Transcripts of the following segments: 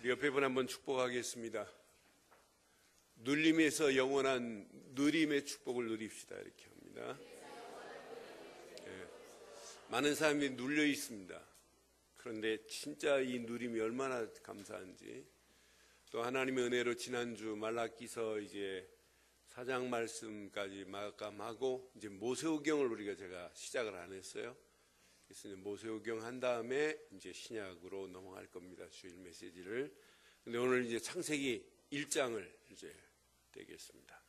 우리 옆에 분 한번 축복하겠습니다. 눌림에서 영원한 누림의 축복을 누립시다. 이렇게 합니다. 많은 사람이 눌려 있습니다. 그런데 진짜 이 누림이 얼마나 감사한지, 또 하나님의 은혜로 지난주 말라기서 이제 4장 말씀까지 마감하고 이제 모세오경을 제가 시작을 안 했어요. 그래서 이제 모세오경 한 다음에 이제 신약으로 넘어갈 겁니다. 주일 메시지를. 근데 오늘 이제 창세기 1장을 이제 되겠습니다.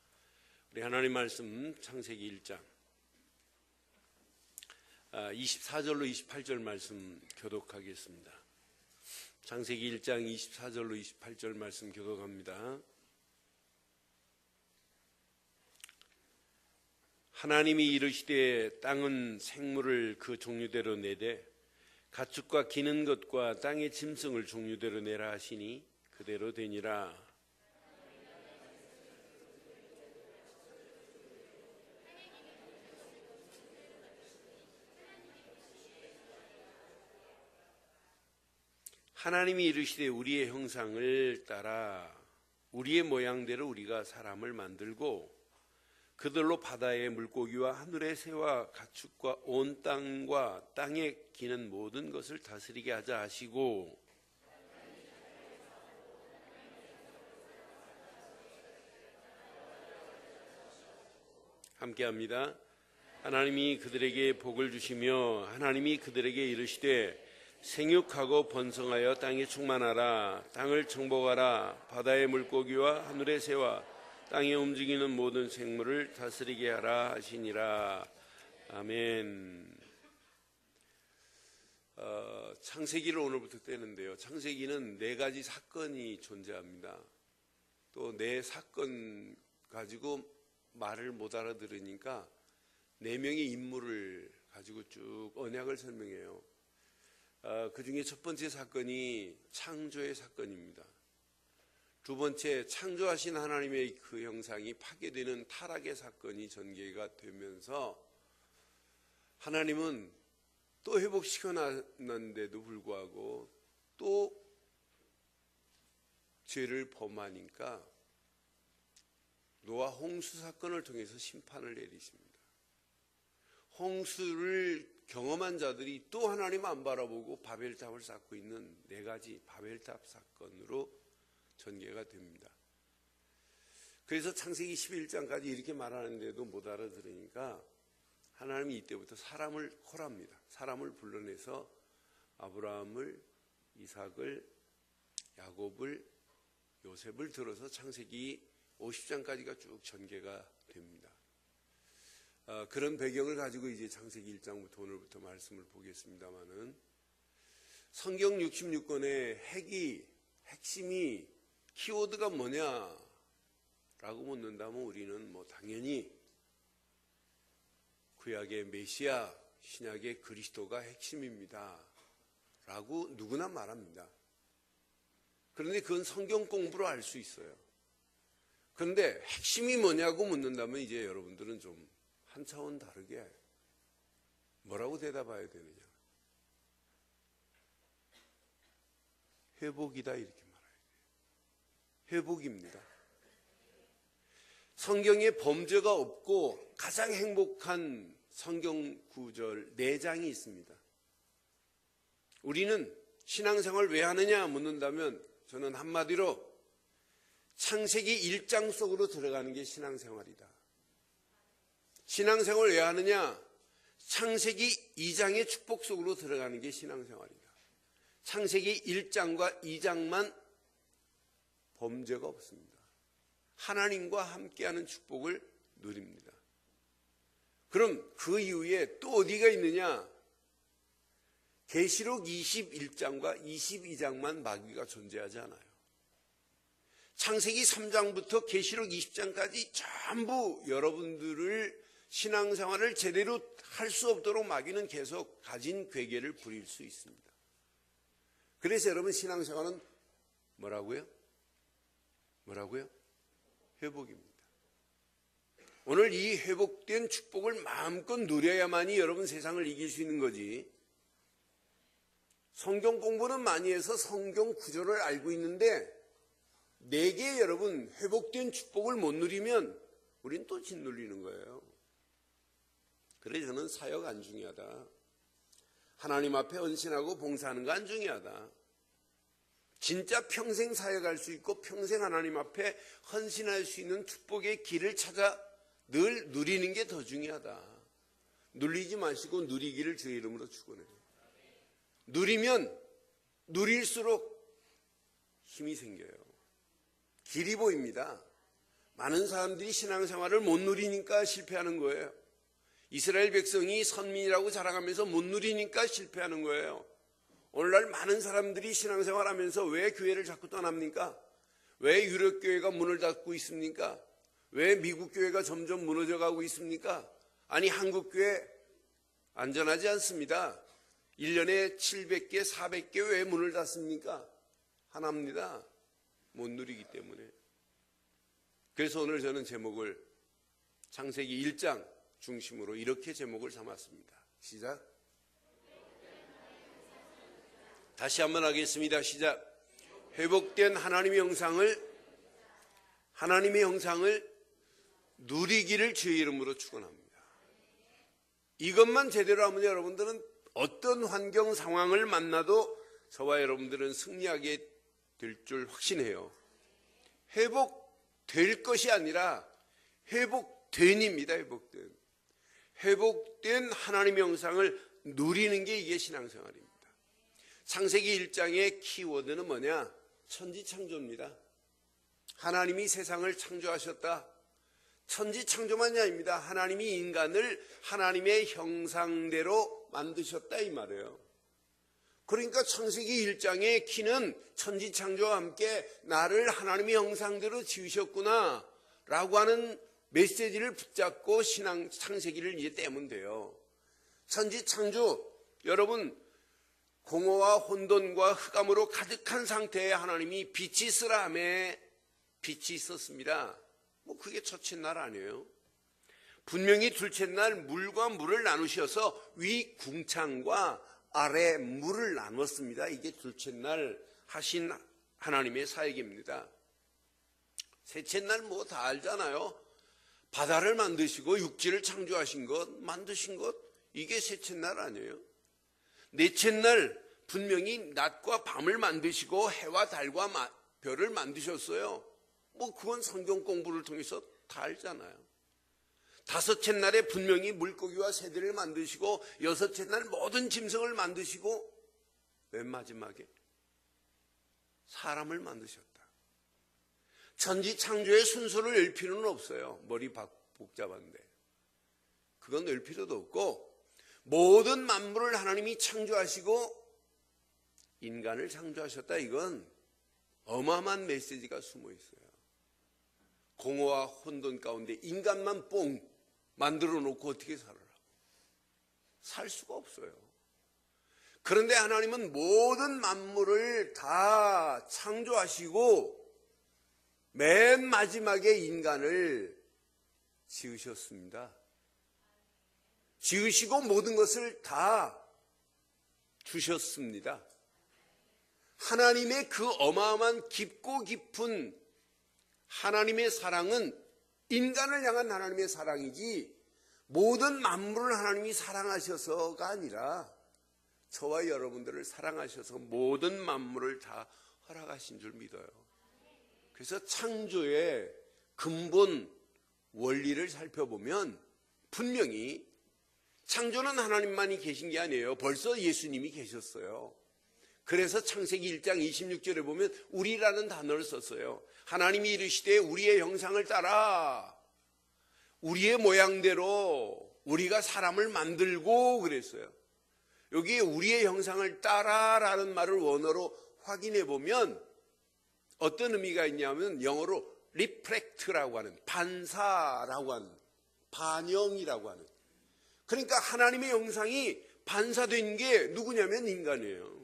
우리 하나님 말씀 창세기 1장 24절로 28절 말씀 교독하겠습니다. 창세기 1장 24절로 28절 말씀 교독합니다. 하나님이 이르시되 땅은 생물을 그 종류대로 내되 가축과 기는 것과 땅의 짐승을 종류대로 내라 하시니 그대로 되니라. 하나님이 이르시되 우리의 형상을 따라 우리의 모양대로 우리가 사람을 만들고 그들로 바다의 물고기와 하늘의 새와 가축과 온 땅과 땅에 기는 모든 것을 다스리게 하자 하시고, 함께합니다. 하나님이 그들에게 복을 주시며 하나님이 그들에게 이르시되 생육하고 번성하여 땅에 충만하라. 땅을 정복하라. 바다의 물고기와 하늘의 새와 땅에 움직이는 모든 생물을 다스리게 하라 하시니라. 아멘. 창세기를 오늘부터 떼는데요. 창세기는 4가지 사건이 존재합니다. 또 4사건 가지고 말을 못 알아들으니까 4명의 인물을 가지고 쭉 언약을 설명해요. 그 중에 첫 번째 사건이 창조의 사건입니다. 두 번째, 창조하신 하나님의 그 형상이 파괴되는 타락의 사건이 전개가 되면서 하나님은 또 회복시켜놨는데도 불구하고 또 죄를 범하니까 노아 홍수 사건을 통해서 심판을 내리십니다. 홍수를 경험한 자들이 또 하나님 안 바라보고 바벨탑을 쌓고 있는 4가지 바벨탑 사건으로 전개가 됩니다. 그래서 창세기 11장까지 이렇게 말하는데도 못 알아들으니까 하나님이 이때부터 사람을 콜합니다. 사람을 불러내서 아브라함을, 이삭을, 야곱을, 요셉을 들어서 창세기 50장까지가 쭉 전개가 됩니다. 그런 배경을 가지고 이제 창세기 1장부터 오늘부터 말씀을 보겠습니다만은, 성경 66권의 핵심이 키워드가 뭐냐라고 묻는다면 우리는 당연히 구약의 메시아, 신약의 그리스도가 핵심입니다 라고 누구나 말합니다. 그런데 그건 성경 공부로 알 수 있어요. 그런데 핵심이 뭐냐고 묻는다면 이제 여러분들은 좀 한 차원 다르게 뭐라고 대답해야 되느냐. 회복이다 이렇게 말해야 돼요. 회복입니다. 성경에 범죄가 없고 가장 행복한 성경 구절 4장이 있습니다. 우리는 신앙생활 왜 하느냐 묻는다면 저는 한마디로 창세기 1장 속으로 들어가는 게 신앙생활이다. 신앙생활 왜 하느냐? 창세기 2장의 축복 속으로 들어가는 게 신앙생활이다. 창세기 1장과 2장만 범죄가 없습니다. 하나님과 함께하는 축복을 누립니다. 그럼 그 이후에 또 어디가 있느냐? 계시록 21장과 22장만 마귀가 존재하지 않아요. 창세기 3장부터 계시록 20장까지 전부 여러분들을 신앙생활을 제대로 할 수 없도록 마귀는 계속 가진 괴계를 부릴 수 있습니다. 그래서 여러분 신앙생활은 뭐라고요? 회복입니다. 오늘 이 회복된 축복을 마음껏 누려야만이 여러분 세상을 이길 수 있는 거지. 성경 공부는 많이 해서 성경 구조를 알고 있는데 내게 여러분 회복된 축복을 못 누리면 우린 또 짓눌리는 거예요. 그래서 저는 사역 안 중요하다. 하나님 앞에 헌신하고 봉사하는 거 안 중요하다. 진짜 평생 사역할 수 있고 평생 하나님 앞에 헌신할 수 있는 축복의 길을 찾아 늘 누리는 게 더 중요하다. 눌리지 마시고 누리기를 주의 이름으로 축원해요. 누리면 누릴수록 힘이 생겨요. 길이 보입니다. 많은 사람들이 신앙생활을 못 누리니까 실패하는 거예요. 이스라엘 백성이 선민이라고 자랑하면서 못 누리니까 실패하는 거예요. 오늘날 많은 사람들이 신앙생활하면서 왜 교회를 자꾸 떠납니까? 왜 유럽 교회가 문을 닫고 있습니까? 왜 미국 교회가 점점 무너져가고 있습니까? 아니 한국 교회 안전하지 않습니다. 1년에 700개, 400개 왜 문을 닫습니까? 하나입니다. 못 누리기 때문에. 그래서 오늘 저는 제목을 창세기 1장 중심으로 이렇게 제목을 삼았습니다. 시작. 다시 한번 하겠습니다. 시작. 회복된 하나님의 형상을 누리기를 주의 이름으로 축원합니다. 이것만 제대로 하면 여러분들은 어떤 환경 상황을 만나도 저와 여러분들은 승리하게 될 줄 확신해요. 회복될 것이 아니라 회복된입니다. 회복된 하나님의 형상을 누리는 게 이게 신앙생활입니다. 창세기 1장의 키워드는 뭐냐? 천지창조입니다. 하나님이 세상을 창조하셨다. 천지창조만이 아닙니다. 하나님이 인간을 하나님의 형상대로 만드셨다 이 말이에요. 그러니까 창세기 1장의 키는 천지창조와 함께 나를 하나님의 형상대로 지으셨구나 라고 하는 메시지를 붙잡고 창세기를 이제 떼면 돼요. 천지창조, 여러분 공허와 혼돈과 흑암으로 가득한 상태에 하나님이 빛이 있으라 하매 빛이 있었습니다. 그게 첫째 날 아니에요. 분명히 둘째 날 물과 물을 나누셔서 위 궁창과 아래 물을 나눴습니다. 이게 둘째 날 하신 하나님의 사역입니다. 셋째 날 다 알잖아요. 바다를 만드시고 육지를 창조하신 것, 만드신 것, 이게 셋째 날 아니에요. 넷째 날 분명히 낮과 밤을 만드시고 해와 달과 별을 만드셨어요. 그건 성경 공부를 통해서 다 알잖아요. 다섯째 날에 분명히 물고기와 새들을 만드시고 여섯째 날 모든 짐승을 만드시고 맨 마지막에 사람을 만드셨다. 천지창조의 순서를 열 필요는 없어요. 머리 복잡한데. 그건 열 필요도 없고 모든 만물을 하나님이 창조하시고 인간을 창조하셨다. 이건 어마어마한 메시지가 숨어 있어요. 공허와 혼돈 가운데 인간만 뽕 만들어 놓고 어떻게 살아라? 살 수가 없어요. 그런데 하나님은 모든 만물을 다 창조하시고 맨 마지막에 인간을 지으셨습니다. 지으시고 모든 것을 다 주셨습니다. 하나님의 그 어마어마한 깊고 깊은 하나님의 사랑은 인간을 향한 하나님의 사랑이지 모든 만물을 하나님이 사랑하셔서가 아니라 저와 여러분들을 사랑하셔서 모든 만물을 다 허락하신 줄 믿어요. 그래서 창조의 근본 원리를 살펴보면 분명히 창조는 하나님만이 계신 게 아니에요. 벌써 예수님이 계셨어요. 그래서 창세기 1장 26절에 보면 우리라는 단어를 썼어요. 하나님이 이르시되 우리의 형상을 따라 우리의 모양대로 우리가 사람을 만들고 그랬어요. 여기에 우리의 형상을 따라라는 말을 원어로 확인해 보면 어떤 의미가 있냐면 영어로 reflect라고 하는 반사라고 하는 반영이라고 하는 그러니까 하나님의 형상이 반사된 게 누구냐면 인간이에요.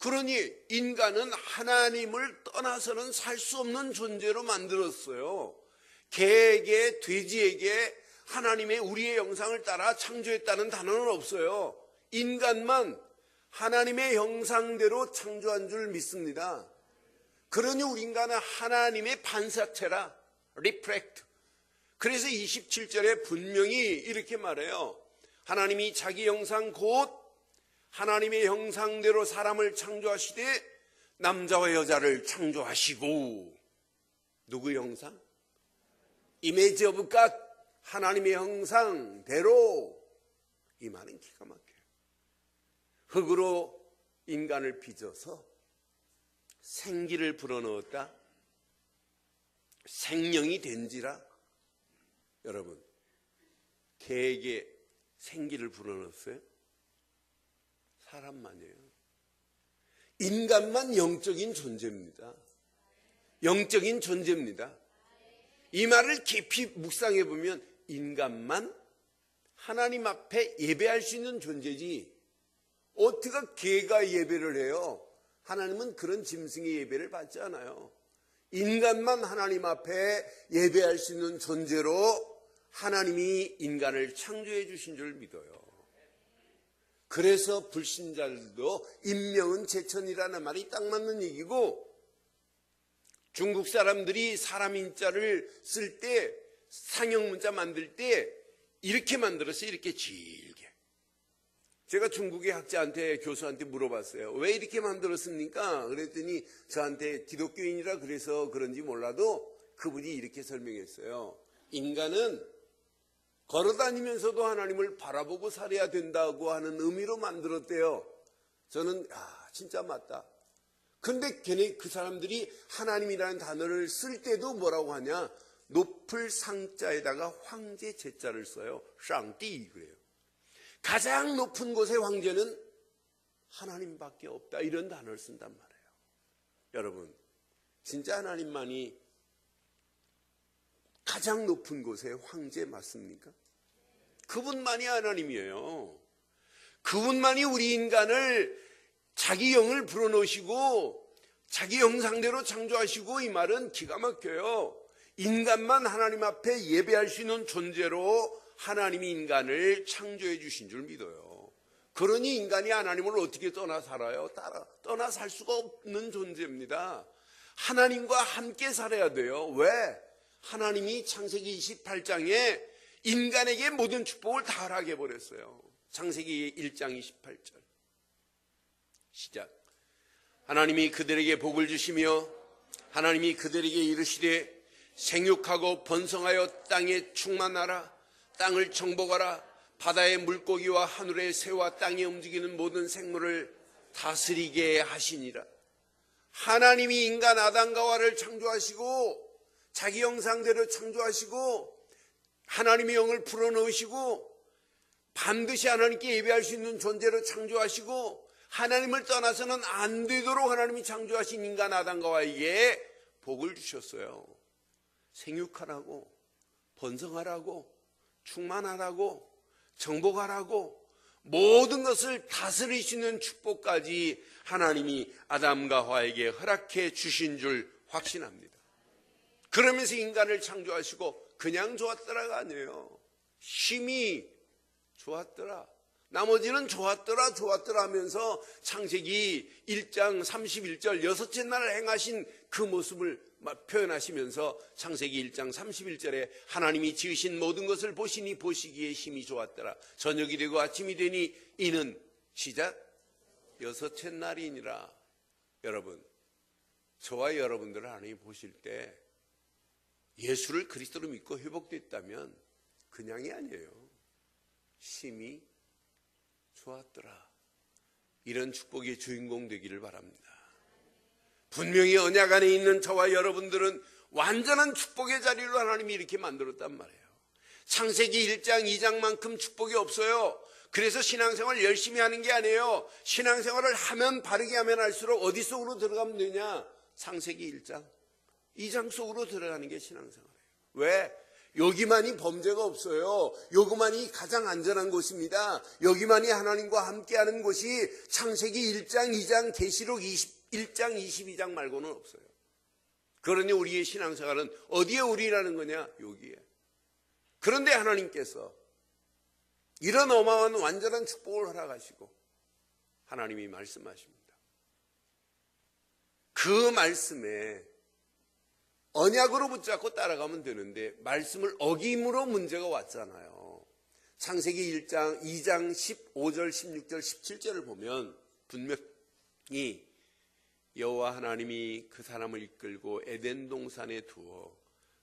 그러니 인간은 하나님을 떠나서는 살 수 없는 존재로 만들었어요. 개에게 돼지에게 하나님의 우리의 형상을 따라 창조했다는 단어는 없어요. 인간만 하나님의 형상대로 창조한 줄 믿습니다. 그러니 우리 인간은 하나님의 반사체라, 리프렉트. 그래서 27절에 분명히 이렇게 말해요. 하나님이 자기 형상 곧 하나님의 형상대로 사람을 창조하시되 남자와 여자를 창조하시고, 누구 형상? 이미지 오브 갓, 하나님의 형상대로. 이 말은 기가 막혀요. 흙으로 인간을 빚어서 생기를 불어넣었다. 생명이 된지라. 여러분, 개에게 생기를 불어넣었어요? 사람만이에요. 인간만 영적인 존재입니다. 영적인 존재입니다. 이 말을 깊이 묵상해 보면 인간만 하나님 앞에 예배할 수 있는 존재지, 어떻게 개가 예배를 해요? 하나님은 그런 짐승의 예배를 받지 않아요. 인간만 하나님 앞에 예배할 수 있는 존재로 하나님이 인간을 창조해 주신 줄 믿어요. 그래서 불신자들도 인명은 제천이라는 말이 딱 맞는 얘기고, 중국 사람들이 사람 인자를 쓸 때, 상형 문자 만들 때 이렇게 만들었어요. 이렇게 길게. 제가 중국의 학자한테, 교수한테 물어봤어요. 왜 이렇게 만들었습니까? 그랬더니 저한테 기독교인이라 그래서 그런지 몰라도 그분이 이렇게 설명했어요. 인간은 걸어다니면서도 하나님을 바라보고 살아야 된다고 하는 의미로 만들었대요. 저는 진짜 맞다. 근데 그 사람들이 하나님이라는 단어를 쓸 때도 뭐라고 하냐? 높을 상자에다가 황제 제자를 써요. 샹띠 그래요. 가장 높은 곳의 황제는 하나님밖에 없다, 이런 단어를 쓴단 말이에요. 여러분, 진짜 하나님만이 가장 높은 곳의 황제 맞습니까? 그분만이 하나님이에요. 그분만이 우리 인간을 자기 영을 불어넣으시고 자기 형상대로 창조하시고, 이 말은 기가 막혀요. 인간만 하나님 앞에 예배할 수 있는 존재로 하나님이 인간을 창조해 주신 줄 믿어요. 그러니 인간이 하나님을 어떻게 떠나 살아요? 떠나 살 수가 없는 존재입니다. 하나님과 함께 살아야 돼요. 왜? 하나님이 창세기 28장에 인간에게 모든 축복을 다 허락해 버렸어요. 창세기 1장 28절 시작. 하나님이 그들에게 복을 주시며 하나님이 그들에게 이르시되 생육하고 번성하여 땅에 충만하라. 땅을 정복하라. 바다의 물고기와 하늘의 새와 땅에 움직이는 모든 생물을 다스리게 하시니라. 하나님이 인간 아담과 하와를 창조하시고 자기 형상대로 창조하시고 하나님의 영을 불어넣으시고 반드시 하나님께 예배할 수 있는 존재로 창조하시고 하나님을 떠나서는 안 되도록 하나님이 창조하신 인간 아담과 하와에게 복을 주셨어요. 생육하라고, 번성하라고, 충만하라고, 정복하라고, 모든 것을 다스리시는 축복까지 하나님이 아담과 하와에게 허락해 주신 줄 확신합니다. 그러면서 인간을 창조하시고 그냥 좋았더라가 아니에요. 심히 좋았더라. 나머지는 좋았더라 하면서 창세기 1장 31절 여섯째 날 행하신 그 모습을 표현하시면서 창세기 1장 31절에 하나님이 지으신 모든 것을 보시니 보시기에 심히 좋았더라. 저녁이 되고 아침이 되니 이는 시작 여섯째 날이니라. 여러분, 저와 여러분들을 하나님이 보실 때 예수를 그리스도로 믿고 회복됐다면 그냥이 아니에요. 심히 좋았더라. 이런 축복의 주인공 되기를 바랍니다. 분명히 언약 안에 있는 저와 여러분들은 완전한 축복의 자리로 하나님이 이렇게 만들었단 말이에요. 창세기 1장 2장만큼 축복이 없어요. 그래서 신앙생활 열심히 하는 게 아니에요. 신앙생활을 하면 바르게 하면 할수록 어디 속으로 들어가면 되냐? 창세기 1장 2장 속으로 들어가는 게 신앙생활이에요. 왜? 여기만이 범죄가 없어요. 여기만이 가장 안전한 곳입니다. 여기만이 하나님과 함께하는 곳이 창세기 1장 2장 계시록 1장 22장 말고는 없어요. 그러니 우리의 신앙생활은 어디에 우리라는 거냐? 여기에. 그런데 하나님께서 이런 어마어마한 완전한 축복을 허락하시고 하나님이 말씀하십니다. 그 말씀에 언약으로 붙잡고 따라가면 되는데 말씀을 어김으로 문제가 왔잖아요. 창세기 1장 2장 15절 16절 17절을 보면 분명히 여호와 하나님이 그 사람을 이끌고 에덴 동산에 두어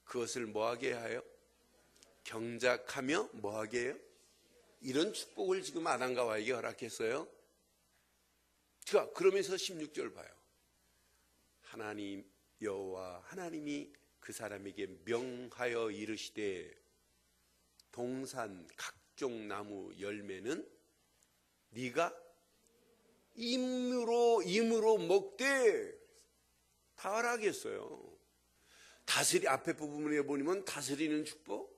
그것을 뭐하게 하여? 경작하며 뭐하게 해요? 이런 축복을 지금 아담과 하와에게 허락했어요. 자, 그러면서 16절 봐요. 하나님 여호와 하나님이 그 사람에게 명하여 이르시되 동산 각종 나무 열매는 네가 임으로 먹되 다 하라겠어요. 앞에 부분에 보면 다스리는 축복,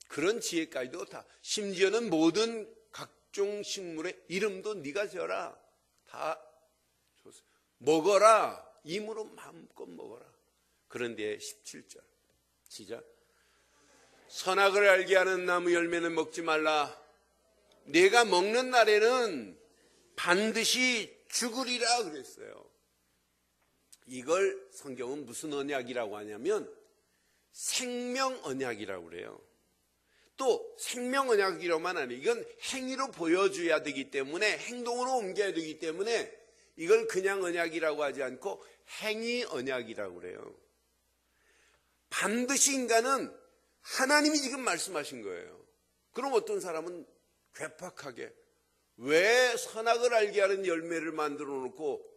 그런 지혜까지도 다, 심지어는 모든 각종 식물의 이름도 네가 지어라. 다 줬어요. 먹어라. 임으로 마음껏 먹어라. 그런데 17절 시작. 선악을 알게 하는 나무 열매는 먹지 말라. 내가 먹는 날에는 반드시 죽으리라 그랬어요. 이걸 성경은 무슨 언약이라고 하냐면 생명 언약이라고 그래요. 또 생명 언약이로만 아니에요. 이건 행위로 보여줘야 되기 때문에, 행동으로 옮겨야 되기 때문에 이걸 그냥 언약이라고 하지 않고 행위 언약이라고 그래요. 반드시 인간은 하나님이 지금 말씀하신 거예요. 그럼 어떤 사람은 괴팍하게 왜 선악을 알게 하는 열매를 만들어 놓고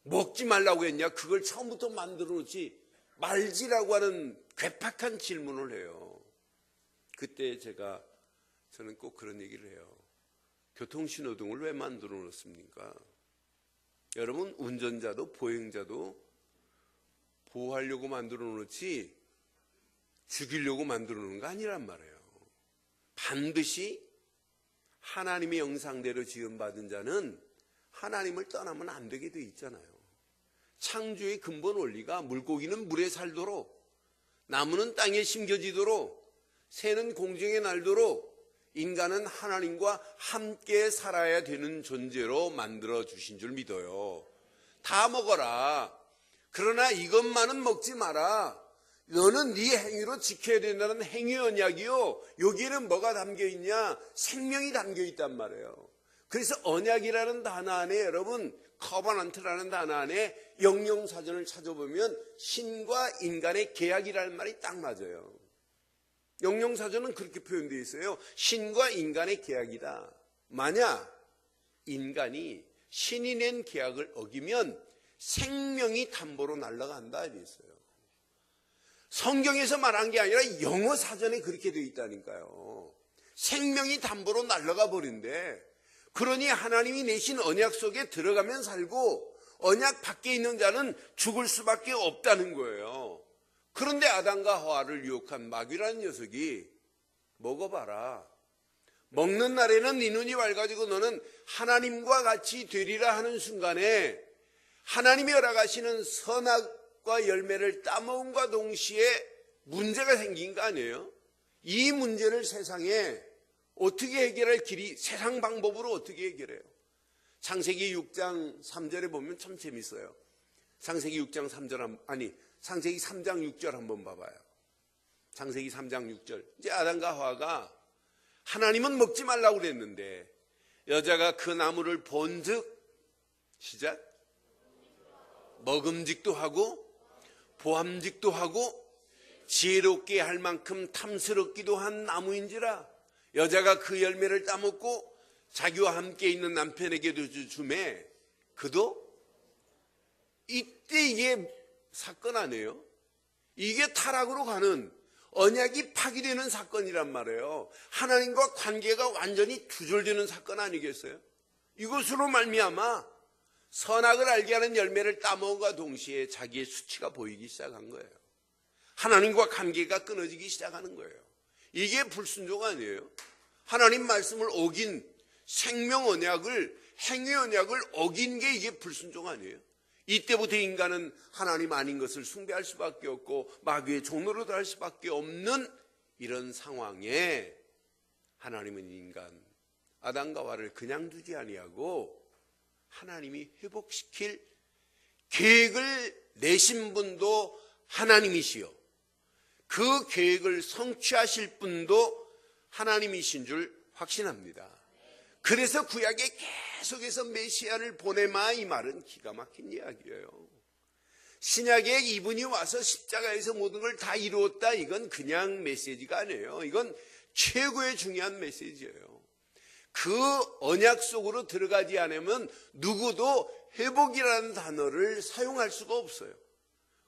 먹지 말라고 했냐? 그걸 처음부터 만들어 놓지 말지라고 하는 괴팍한 질문을 해요. 그때 저는 꼭 그런 얘기를 해요. 교통신호등을 왜 만들어 놓습니까? 여러분, 운전자도 보행자도 보호하려고 만들어 놓지 죽이려고 만들어 놓은 거 아니란 말이에요. 반드시 하나님의 형상대로 지음받은 자는 하나님을 떠나면 안 되게 돼 있잖아요. 창조의 근본 원리가 물고기는 물에 살도록, 나무는 땅에 심겨지도록, 새는 공중에 날도록 인간은 하나님과 함께 살아야 되는 존재로 만들어 주신 줄 믿어요. 다 먹어라. 그러나 이것만은 먹지 마라. 너는 네 행위로 지켜야 된다는 행위 언약이요. 여기에는 뭐가 담겨 있냐? 생명이 담겨 있단 말이에요. 그래서 언약이라는 단어 안에, 여러분, 커버넌트라는 단어 안에 영영사전을 찾아보면 신과 인간의 계약이라는 말이 딱 맞아요. 영영사전은 그렇게 표현되어 있어요. 신과 인간의 계약이다. 만약 인간이 신이 낸 계약을 어기면 생명이 담보로 날아간다 이랬어요. 성경에서 말한 게 아니라 영어 사전에 그렇게 되어 있다니까요. 생명이 담보로 날아가 버린대. 그러니 하나님이 내신 언약 속에 들어가면 살고 언약 밖에 있는 자는 죽을 수밖에 없다는 거예요. 그런데 아담과 하와를 유혹한 마귀라는 녀석이 먹어봐라. 먹는 날에는 네 눈이 밝아지고 너는 하나님과 같이 되리라 하는 순간에 하나님이 허락하시는 선악과 열매를 따먹음과 동시에 문제가 생긴 거 아니에요? 이 문제를 세상에 어떻게 해결할 길이, 세상 방법으로 어떻게 해결해요? 창세기 6장 3절에 보면 참 재밌어요. 창세기 6장 3절 창세기 3장 6절 한번 봐봐요. 창세기 3장 6절. 이제 아담과 하와가 하나님은 먹지 말라고 그랬는데 여자가 그 나무를 본즉 시작. 먹음직도 하고 보암직도 하고 지혜롭게 할 만큼 탐스럽기도 한 나무인지라. 여자가 그 열매를 따먹고 자기와 함께 있는 남편에게도 주매 그도 이때 이게 사건 아니에요? 이게 타락으로 가는, 언약이 파기되는 사건이란 말이에요. 하나님과 관계가 완전히 두절되는 사건 아니겠어요? 이것으로 말미암아 선악을 알게 하는 열매를 따먹음과 동시에 자기의 수치가 보이기 시작한 거예요. 하나님과 관계가 끊어지기 시작하는 거예요. 이게 불순종 아니에요? 하나님 말씀을 어긴 생명 언약을, 행위 언약을 어긴 게 이게 불순종 아니에요? 이때부터 인간은 하나님 아닌 것을 숭배할 수밖에 없고 마귀의 종로로 달 수밖에 없는 이런 상황에 하나님은 인간 아담과 하와를 그냥 두지 아니하고 하나님이 회복시킬 계획을 내신 분도 하나님이시요, 그 계획을 성취하실 분도 하나님이신 줄 확신합니다. 그래서 구약에 계속해서 메시아를 보내마, 이 말은 기가 막힌 이야기예요. 신약에 이분이 와서 십자가에서 모든 걸 다 이루었다, 이건 그냥 메시지가 아니에요. 이건 최고의 중요한 메시지예요. 그 언약 속으로 들어가지 않으면 누구도 회복이라는 단어를 사용할 수가 없어요.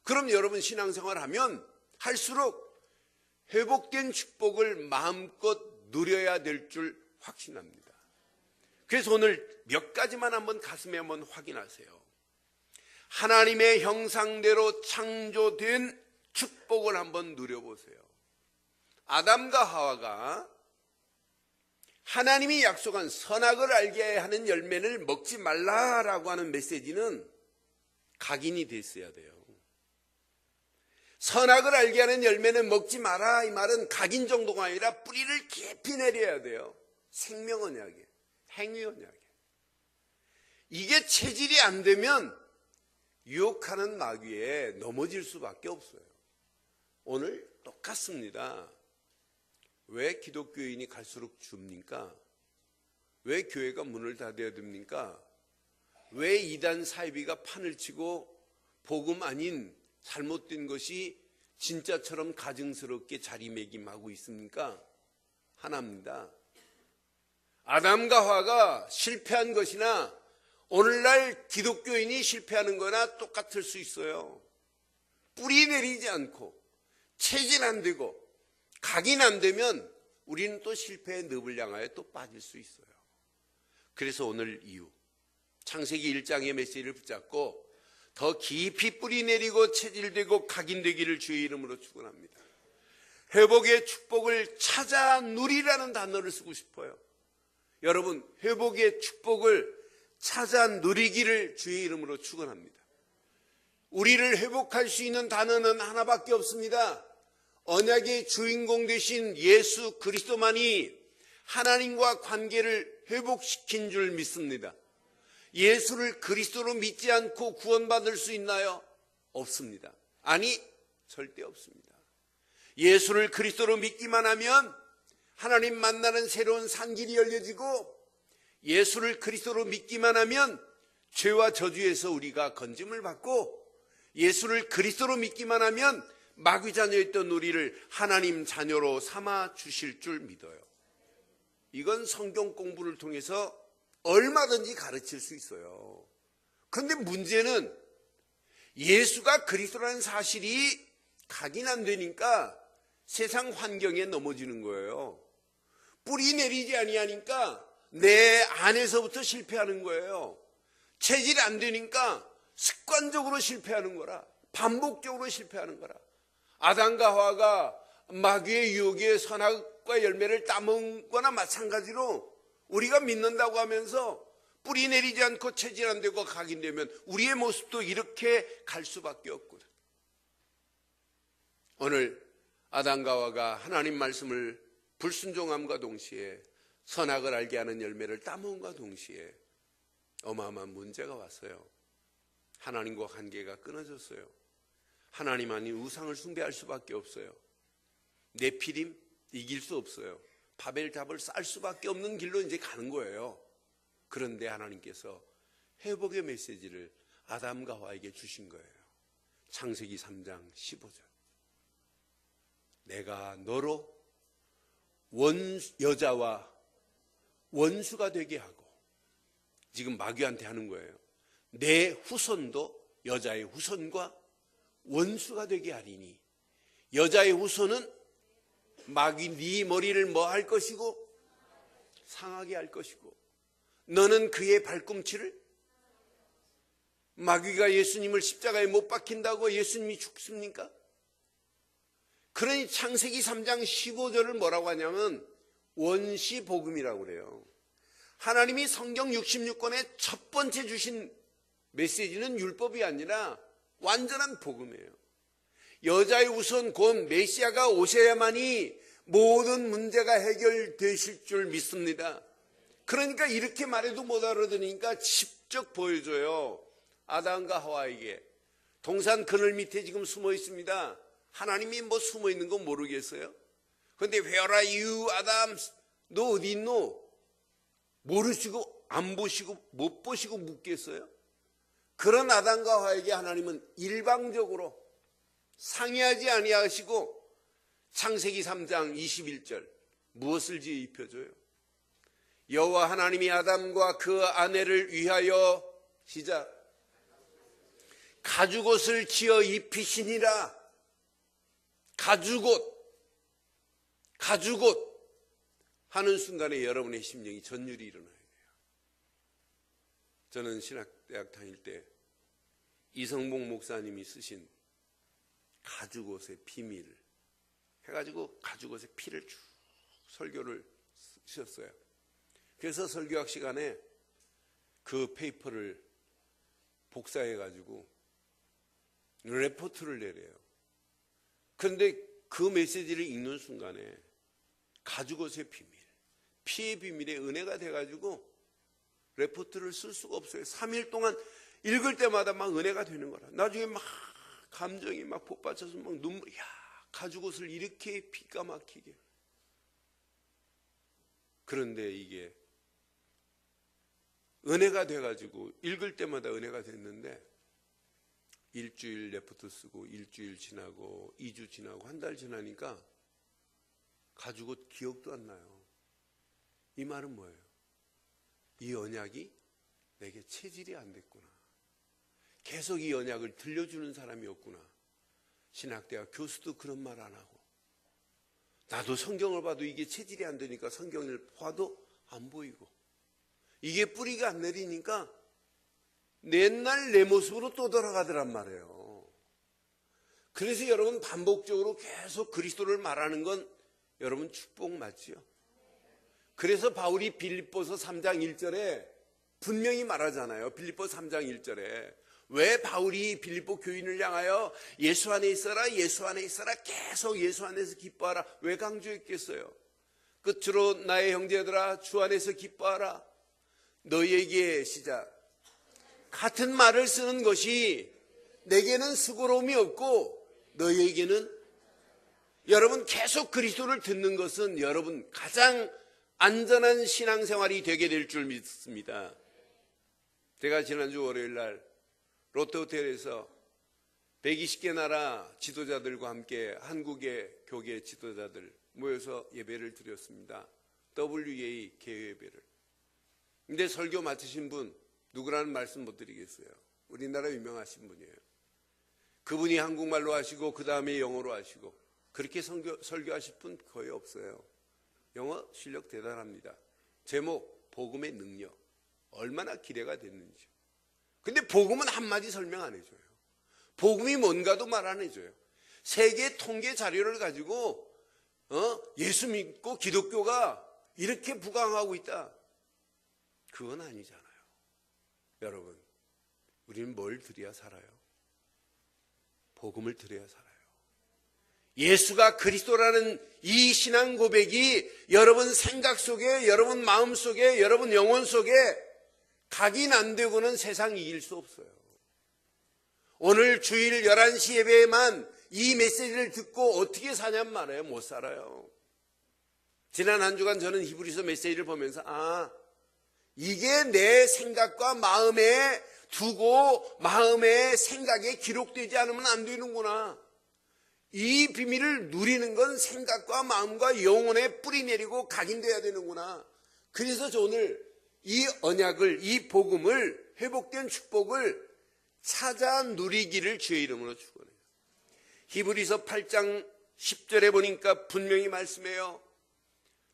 그럼 여러분 신앙생활 하면 할수록 회복된 축복을 마음껏 누려야 될 줄 확신합니다. 그래서 오늘 몇 가지만 한번 가슴에 한번 확인하세요. 하나님의 형상대로 창조된 축복을 한번 누려보세요. 아담과 하와가 하나님이 약속한 선악을 알게 하는 열매를 먹지 말라라고 하는 메시지는 각인이 됐어야 돼요. 선악을 알게 하는 열매는 먹지 마라, 이 말은 각인 정도가 아니라 뿌리를 깊이 내려야 돼요. 생명 언약에, 행위 언약에. 이게 체질이 안 되면 유혹하는 마귀에 넘어질 수밖에 없어요. 오늘 똑같습니다. 왜 기독교인이 갈수록 줍니까? 왜 교회가 문을 닫아야 됩니까? 왜 이단 사이비가 판을 치고 복음 아닌 잘못된 것이 진짜처럼 가증스럽게 자리매김하고 있습니까? 하나입니다. 아담과 하와가 실패한 것이나 오늘날 기독교인이 실패하는 거나 똑같을 수 있어요. 뿌리 내리지 않고 체질 안 되고 각인 안 되면 우리는 또 실패의 늪을 향하여 또 빠질 수 있어요. 그래서 오늘 이유, 창세기 1장의 메시지를 붙잡고 더 깊이 뿌리 내리고 체질되고 각인되기를 주의 이름으로 축원합니다. 회복의 축복을 찾아 누리라는 단어를 쓰고 싶어요. 여러분, 회복의 축복을 찾아 누리기를 주의 이름으로 축원합니다. 우리를 회복할 수 있는 단어는 하나밖에 없습니다. 언약의 주인공 되신 예수 그리스도만이 하나님과 관계를 회복시킨 줄 믿습니다. 예수를 그리스도로 믿지 않고 구원받을 수 있나요? 없습니다. 아니, 절대 없습니다. 예수를 그리스도로 믿기만 하면 하나님 만나는 새로운 산길이 열려지고, 예수를 그리스도로 믿기만 하면 죄와 저주에서 우리가 건짐을 받고, 예수를 그리스도로 믿기만 하면 마귀 자녀였던 우리를 하나님 자녀로 삼아 주실 줄 믿어요. 이건 성경 공부를 통해서 얼마든지 가르칠 수 있어요. 그런데 문제는 예수가 그리스도라는 사실이 각인 안 되니까 세상 환경에 넘어지는 거예요. 뿌리 내리지 아니하니까 내 안에서부터 실패하는 거예요. 체질이 안 되니까 습관적으로 실패하는 거라, 반복적으로 실패하는 거라. 아담과 하와가 마귀의 유혹에 선악과 열매를 따먹은 거나 마찬가지로 우리가 믿는다고 하면서 뿌리 내리지 않고 체질 안 되고 각인되면 우리의 모습도 이렇게 갈 수밖에 없거든. 오늘 아담과 하와가 하나님 말씀을 불순종함과 동시에 선악을 알게 하는 열매를 따먹음과 동시에 어마어마한 문제가 왔어요. 하나님과 관계가 끊어졌어요. 하나님 아닌 우상을 숭배할 수밖에 없어요. 네피림 이길 수 없어요. 바벨탑을 쌓을 수밖에 없는 길로 이제 가는 거예요. 그런데 하나님께서 회복의 메시지를 아담과 하와에게 주신 거예요. 창세기 3장 15절. 내가 너로 여자와 원수가 되게 하고, 지금 마귀한테 하는 거예요. 내 후손도 여자의 후손과 원수가 되게 하리니, 여자의 후손은 마귀 네 머리를 뭐 할 것이고 상하게 할 것이고, 너는 그의 발꿈치를, 마귀가 예수님을 십자가에 못 박힌다고 예수님이 죽습니까? 그러니 창세기 3장 15절을 뭐라고 하냐면 원시복음이라고 그래요. 하나님이 성경 66권에 첫 번째 주신 메시지는 율법이 아니라 완전한 복음이에요. 여자의 우선 곧 메시아가 오셔야만이 모든 문제가 해결되실 줄 믿습니다. 그러니까 이렇게 말해도 못 알아들으니까 직접 보여줘요. 아담과 하와에게. 동산 그늘 밑에 지금 숨어 있습니다. 하나님이 뭐 숨어 있는 건 모르겠어요? 근데 Where are you, 아담? 너 어디 있노? 모르시고 안 보시고 못 보시고 묻겠어요? 그런 아담과 하와에게 하나님은 일방적으로 상의하지 아니하시고 창세기 3장 21절 무엇을 지어 입혀줘요? 여호와 하나님이 아담과 그 아내를 위하여 시작 가죽옷을 지어 입히시니라. 가죽옷 하는 순간에 여러분의 심령이 전율이 일어나야 돼요. 저는 신학대학 다닐 때 이성봉 목사님이 쓰신 가죽옷의 비밀 해가지고 가죽옷의 피를 쭉 설교를 쓰셨어요. 그래서 설교학 시간에 그 페이퍼를 복사해가지고 레포트를 내려요. 그런데 그 메시지를 읽는 순간에 가죽옷의 비밀, 피의 비밀의 은혜가 돼가지고 레포트를 쓸 수가 없어요. 3일 동안 읽을 때마다 막 은혜가 되는 거라. 나중에 막 감정이 막 폭받쳐서 막 눈물이 가죽옷을 이렇게 기가 막히게. 그런데 이게 은혜가 돼가지고 읽을 때마다 은혜가 됐는데 일주일 레포트 쓰고 일주일 지나고 2주 지나고 한 달 지나니까 가죽옷 기억도 안 나요. 이 말은 뭐예요? 이 언약이 내게 체질이 안 됐구나. 계속 이 언약을 들려주는 사람이 없구나. 신학대학 교수도 그런 말 안 하고 나도 성경을 봐도 이게 체질이 안 되니까 성경을 봐도 안 보이고 이게 뿌리가 안 내리니까 옛날 내 모습으로 또 돌아가더란 말이에요. 그래서 여러분 반복적으로 계속 그리스도를 말하는 건 여러분 축복 맞지요? 그래서 바울이 빌립보서 3장 1절에 분명히 말하잖아요. 빌립보 3장 1절에 왜 바울이 빌립보 교인을 향하여 예수 안에 있어라 예수 안에 있어라 계속 예수 안에서 기뻐하라 왜 강조했겠어요? 끝으로 나의 형제들아 주 안에서 기뻐하라. 너희에게 시작 같은 말을 쓰는 것이 내게는 수고로움이 없고 너희에게는 여러분 계속 그리스도를 듣는 것은 여러분 가장 안전한 신앙생활이 되게 될 줄 믿습니다. 제가 지난주 월요일 날 롯데호텔에서 120개 나라 지도자들과 함께 한국의 교계 지도자들 모여서 예배를 드렸습니다. WA 개회 예배를. 근데 설교 맡으신 분 누구라는 말씀 못 드리겠어요. 우리나라 유명하신 분이에요. 그분이 한국말로 하시고 그 다음에 영어로 하시고 그렇게 설교하실 분 거의 없어요. 영어 실력 대단합니다. 제목 복음의 능력 얼마나 기대가 됐는지. 근데 복음은 한마디 설명 안 해줘요. 복음이 뭔가도 말 안 해줘요. 세계 통계 자료를 가지고 예수 믿고 기독교가 이렇게 부강하고 있다. 그건 아니잖아요. 여러분 우리는 뭘 드려야 살아요? 복음을 드려야 살아요. 예수가 그리스도라는 이 신앙 고백이 여러분 생각 속에 여러분 마음 속에 여러분 영혼 속에 각인 안 되고는 세상 이길 수 없어요. 오늘 주일 11시 예배에만 이 메시지를 듣고 어떻게 사냔 말이에요. 못 살아요. 지난 한 주간 저는 히브리서 메시지를 보면서 이게 내 생각과 마음에 두고 마음의 생각에 기록되지 않으면 안 되는구나. 이 비밀을 누리는 건 생각과 마음과 영혼에 뿌리 내리고 각인돼야 되는구나. 그래서 저 오늘 이 언약을 이 복음을 회복된 축복을 찾아 누리기를 주의 이름으로 축원해요. 히브리서 8장 10절에 보니까 분명히 말씀해요.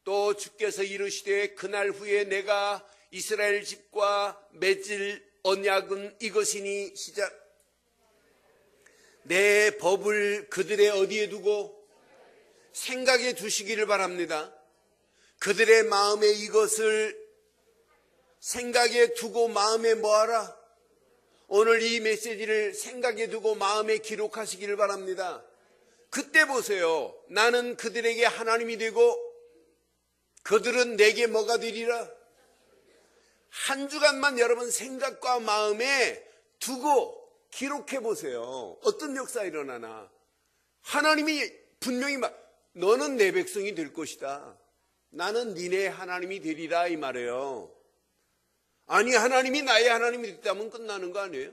또 주께서 이르시되 그날 후에 내가 이스라엘 집과 맺을 언약은 이것이니 시작 내 법을 그들의 어디에 두고 생각에 두시기를 바랍니다. 그들의 마음에 이것을 생각에 두고 마음에 뭐하라? 오늘 이 메시지를 생각에 두고 마음에 기록하시기를 바랍니다. 그때 보세요. 나는 그들에게 하나님이 되고 그들은 내게 뭐가 되리라? 한 주간만 여러분 생각과 마음에 두고 기록해 보세요. 어떤 역사 일어나나. 하나님이 분명히 너는 내 백성이 될 것이다. 나는 니네 하나님이 되리라 이 말이에요. 아니 하나님이 나의 하나님이 됐다면 끝나는 거 아니에요?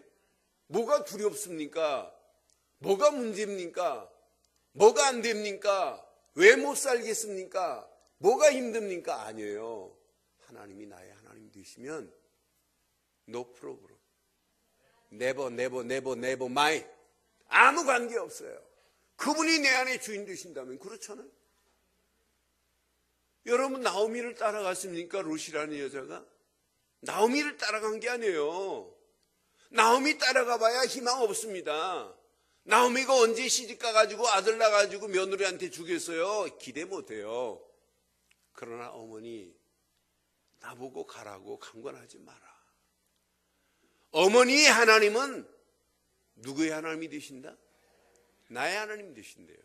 뭐가 두렵습니까? 뭐가 문제입니까? 뭐가 안 됩니까? 왜 못 살겠습니까? 뭐가 힘듭니까? 아니에요. 하나님이 나의 하나님 되시면 no problem. never mind. 아무 관계 없어요. 그분이 내 안에 주인 되신다면. 그렇잖아요. 여러분 나오미를 따라갔습니까? 롯이라는 여자가? 나오미를 따라간 게 아니에요. 나오미 따라가 봐야 희망 없습니다. 나오미가 언제 시집가 가지고 아들 낳아가지고 며느리한테 주겠어요? 기대 못해요. 그러나 어머니 나보고 가라고 강권하지 마라. 어머니의 하나님은 누구의 하나님이 되신다? 나의 하나님 되신대요.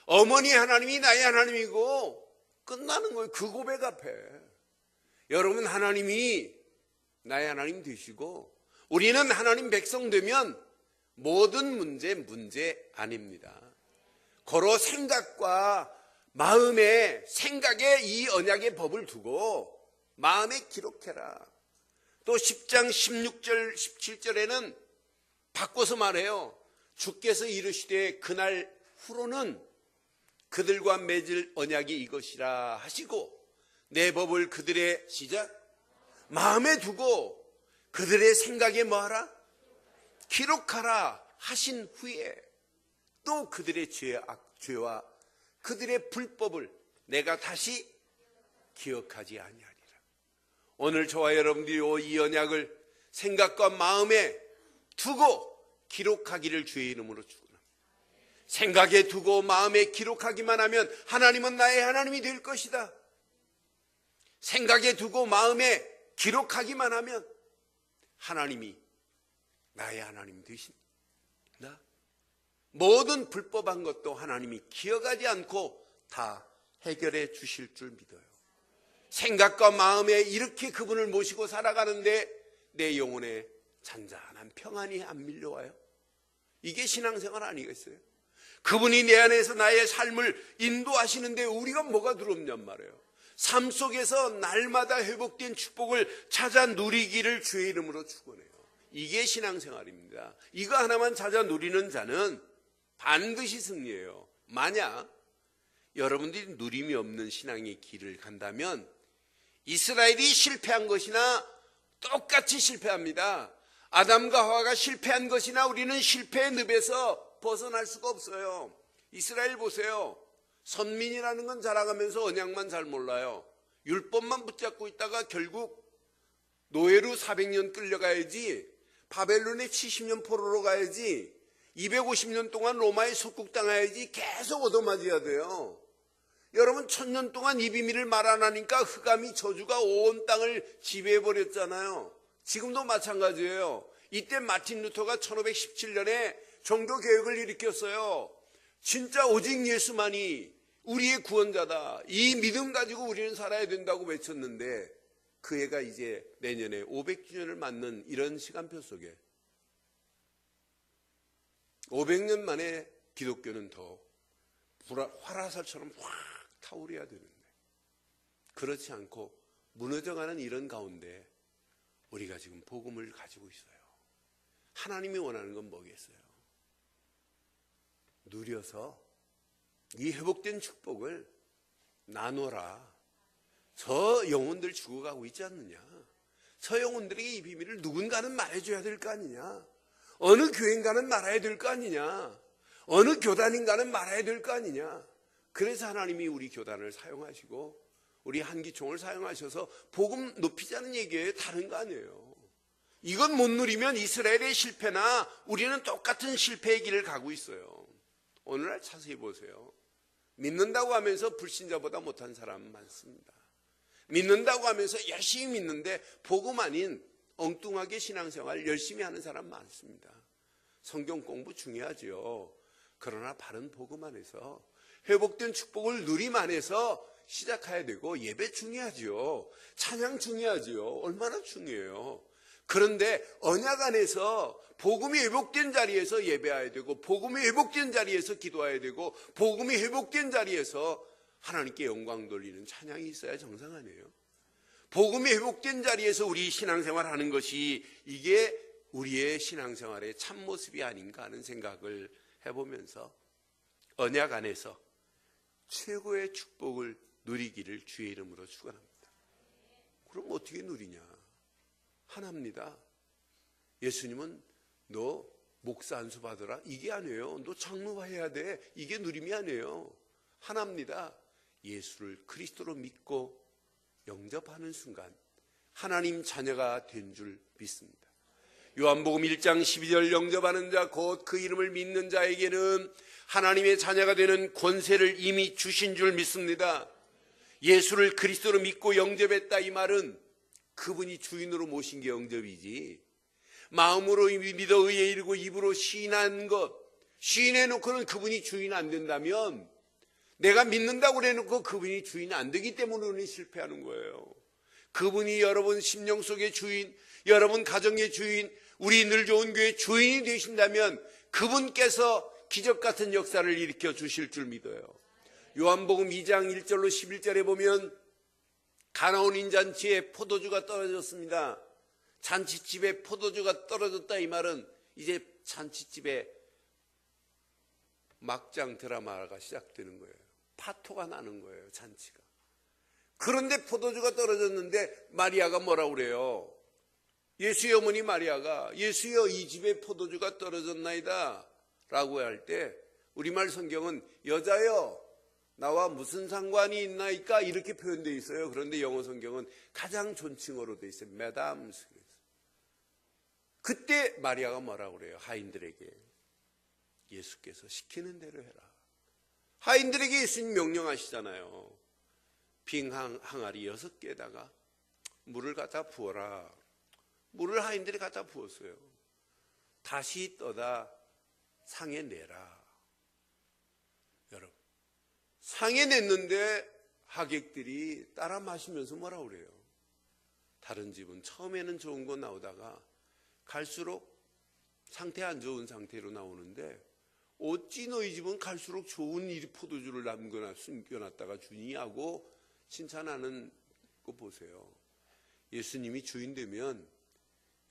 어머니의 하나님이 나의 하나님이고 끝나는 거예요. 그 고백 앞에. 여러분 하나님이 나의 하나님 되시고 우리는 하나님 백성 되면 모든 문제 아닙니다. 고로 생각과 마음에 생각에 이 언약의 법을 두고 마음에 기록해라. 또 10장 16절 17절에는 바꿔서 말해요. 주께서 이르시되 그날 후로는 그들과 맺을 언약이 이것이라 하시고 내 법을 그들의 시작 마음에 두고 그들의 생각에 뭐하라? 기록하라 하신 후에 또 그들의 죄와 그들의 불법을 내가 다시 기억하지 아니하리라. 오늘 저와 여러분들이 이 언약을 생각과 마음에 두고 기록하기를 주의 이름으로 축원합니다. 생각에 두고 마음에 기록하기만 하면 하나님은 나의 하나님이 될 것이다. 생각에 두고 마음에 기록하기만 하면 하나님이 나의 하나님 되신다. 모든 불법한 것도 하나님이 기억하지 않고 다 해결해 주실 줄 믿어요. 생각과 마음에 이렇게 그분을 모시고 살아가는데 내 영혼에 잔잔한 평안이 안 밀려와요. 이게 신앙생활 아니겠어요? 그분이 내 안에서 나의 삶을 인도하시는데 우리가 뭐가 두렵냔 말이에요. 삶 속에서 날마다 회복된 축복을 찾아 누리기를 주의 이름으로 축원해요. 이게 신앙생활입니다. 이거 하나만 찾아 누리는 자는 반드시 승리해요. 만약 여러분들이 누림이 없는 신앙의 길을 간다면 이스라엘이 실패한 것이나 똑같이 실패합니다. 아담과 하와가 실패한 것이나 우리는 실패의 늪에서 벗어날 수가 없어요. 이스라엘 보세요. 선민이라는 건 자라가면서 언약만 잘 몰라요. 율법만 붙잡고 있다가 결국 노예로 400년 끌려가야지, 바벨론에 70년 포로로 가야지, 250년 동안 로마에 속국당해야지 계속 얻어맞아야 돼요. 여러분 1000년 동안 이 비밀을 말 안 하니까 흑암이 저주가 온 땅을 지배해버렸잖아요. 지금도 마찬가지예요. 이때 마틴 루터가 1517년에 종교개혁을 일으켰어요. 진짜 오직 예수만이 우리의 구원자다. 이 믿음 가지고 우리는 살아야 된다고 외쳤는데 그 해가 이제 내년에 500주년을 맞는 이런 시간표 속에 500년 만에 기독교는 더 화라살처럼 확 타오르야 되는데 그렇지 않고 무너져가는 이런 가운데 우리가 지금 복음을 가지고 있어요. 하나님이 원하는 건 뭐겠어요? 누려서 이 회복된 축복을 나눠라. 저 영혼들 죽어가고 있지 않느냐? 저 영혼들에게 이 비밀을 누군가는 말해줘야 될 거 아니냐? 어느 교회인가는 말해야 될 거 아니냐? 어느 교단인가는 말해야 될 거 아니냐? 그래서 하나님이 우리 교단을 사용하시고 우리 한기총을 사용하셔서 복음 높이자는 얘기예요. 다른 거 아니에요. 이건 못 누리면 이스라엘의 실패나 우리는 똑같은 실패의 길을 가고 있어요. 오늘날 자세히 보세요. 믿는다고 하면서 불신자보다 못한 사람 많습니다. 믿는다고 하면서 열심히 믿는데 복음 아닌 엉뚱하게 신앙생활 열심히 하는 사람 많습니다. 성경 공부 중요하죠. 그러나 바른 복음 안에서 회복된 축복을 누림 안에서 시작해야 되고 예배 중요하죠. 찬양 중요하죠. 얼마나 중요해요. 그런데 언약 안에서 복음이 회복된 자리에서 예배해야 되고 복음이 회복된 자리에서 기도해야 되고 복음이 회복된 자리에서 하나님께 영광 돌리는 찬양이 있어야 정상 아니에요. 복음이 회복된 자리에서 우리 신앙생활하는 것이 이게 우리의 신앙생활의 참모습이 아닌가 하는 생각을 해보면서 언약 안에서 최고의 축복을 누리기를 주의 이름으로 축원합니다. 그럼 어떻게 누리냐? 하나입니다. 예수님은 너 목사 안수 받으라 이게 아니에요. 너 장로해야 돼 이게 누림이 아니에요. 하나입니다. 예수를 그리스도로 믿고 영접하는 순간 하나님 자녀가 된 줄 믿습니다. 요한복음 1장 12절 영접하는 자 곧 그 이름을 믿는 자에게는 하나님의 자녀가 되는 권세를 이미 주신 줄 믿습니다. 예수를 그리스도로 믿고 영접했다 이 말은 그분이 주인으로 모신 게 영접이지, 마음으로 믿어 의에 이르고 입으로 시인한 것, 시인해놓고는 그분이 주인 안 된다면, 내가 믿는다고 해놓고 그분이 주인 안 되기 때문에 실패하는 거예요. 그분이 여러분 심령 속의 주인, 여러분 가정의 주인, 우리 늘 좋은 교회 주인이 되신다면 그분께서 기적 같은 역사를 일으켜 주실 줄 믿어요. 요한복음 2장 1절로 11절에 보면 가나온 잔치에 포도주가 떨어졌습니다. 잔치집에 포도주가 떨어졌다 이 말은 이제 잔치집에 막장 드라마가 시작되는 거예요. 파토가 나는 거예요, 잔치가. 그런데 포도주가 떨어졌는데 마리아가 뭐라고 그래요? 예수의 어머니 마리아가 예수여 이 집에 포도주가 떨어졌나이다 라고 할 때 우리말 성경은 여자여 나와 무슨 상관이 있나이까 이렇게 표현되어 있어요. 그런데 영어 성경은 가장 존칭어로 되어 있어요. 매담스. 그때 마리아가 뭐라고 그래요? 하인들에게 예수께서 시키는 대로 해라. 하인들에게 예수님 명령하시잖아요. 빈 항아리 6개에다가 물을 갖다 부어라. 물을 하인들이 갖다 부었어요. 다시 떠다 상에 내라. 여러분, 상에 냈는데 하객들이 따라 마시면서 뭐라고 그래요? 다른 집은 처음에는 좋은 거 나오다가 갈수록 상태 안 좋은 상태로 나오는데 어찌 너희 집은 갈수록 좋은 포도주를 남거나 숨겨놨다가 주니 하고 칭찬하는 거 보세요. 예수님이 주인 되면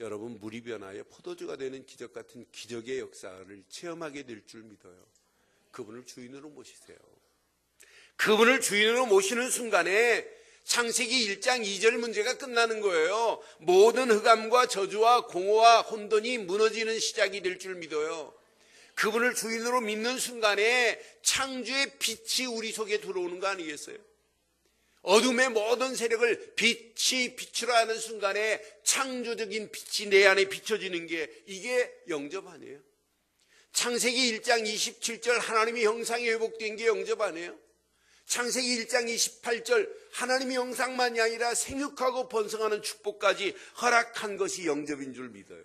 여러분 물이 변하여 포도주가 되는 기적 같은 기적의 역사를 체험하게 될 줄 믿어요. 그분을 주인으로 모시세요. 그분을 주인으로 모시는 순간에 창세기 1장 2절 문제가 끝나는 거예요. 모든 흑암과 저주와 공허와 혼돈이 무너지는 시작이 될 줄 믿어요. 그분을 주인으로 믿는 순간에 창조의 빛이 우리 속에 들어오는 거 아니겠어요? 어둠의 모든 세력을 빛이 비추라 하는 순간에 창조적인 빛이 내 안에 비춰지는 게 이게 영접 아니에요? 창세기 1장 27절 하나님의 형상이 회복된 게 영접 아니에요? 창세기 1장 28절 하나님의 형상만이 아니라 생육하고 번성하는 축복까지 허락한 것이 영접인 줄 믿어요.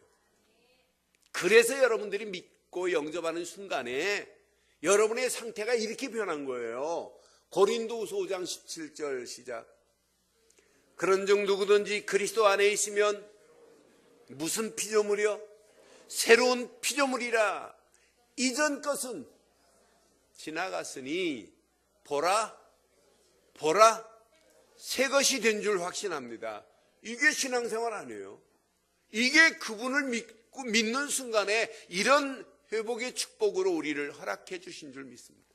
그래서 여러분들이 믿고 영접하는 순간에 여러분의 상태가 이렇게 변한 거예요. 고린도후서 5장 17절 시작. 그런즉 누구든지 그리스도 안에 있으면 무슨 피조물이요? 새로운 피조물이라. 이전 것은 지나갔으니 보라 새 것이 된 줄 확신합니다. 이게 신앙생활 아니에요? 이게 그분을 믿는 순간에 이런 회복의 축복으로 우리를 허락해 주신 줄 믿습니다.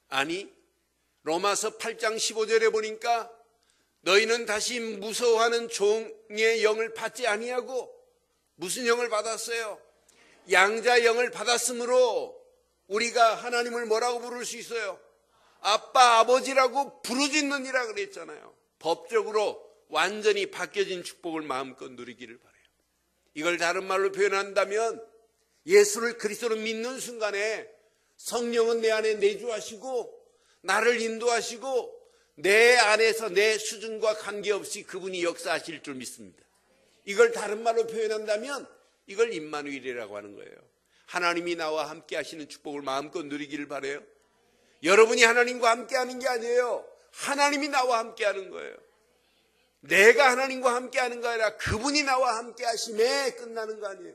아니 로마서 8장 15절에 보니까 너희는 다시 무서워하는 종의 영을 받지 아니하고 무슨 영을 받았어요? 양자 영을 받았으므로 우리가 하나님을 뭐라고 부를 수 있어요? 아빠 아버지라고 부르짖느니라 그랬잖아요. 법적으로 완전히 바뀌어진 축복을 마음껏 누리기를 바라요. 이걸 다른 말로 표현한다면 예수를 그리스도로 믿는 순간에 성령은 내 안에 내주하시고 나를 인도하시고 내 안에서 내 수준과 관계없이 그분이 역사하실 줄 믿습니다. 이걸 다른 말로 표현한다면 이걸 임마누엘이라고 하는 거예요. 하나님이 나와 함께 하시는 축복을 마음껏 누리기를 바라요. 여러분이 하나님과 함께 하는 게 아니에요. 하나님이 나와 함께하는 거예요. 내가 하나님과 함께하는 거 아니라 그분이 나와 함께하심에 끝나는 거 아니에요.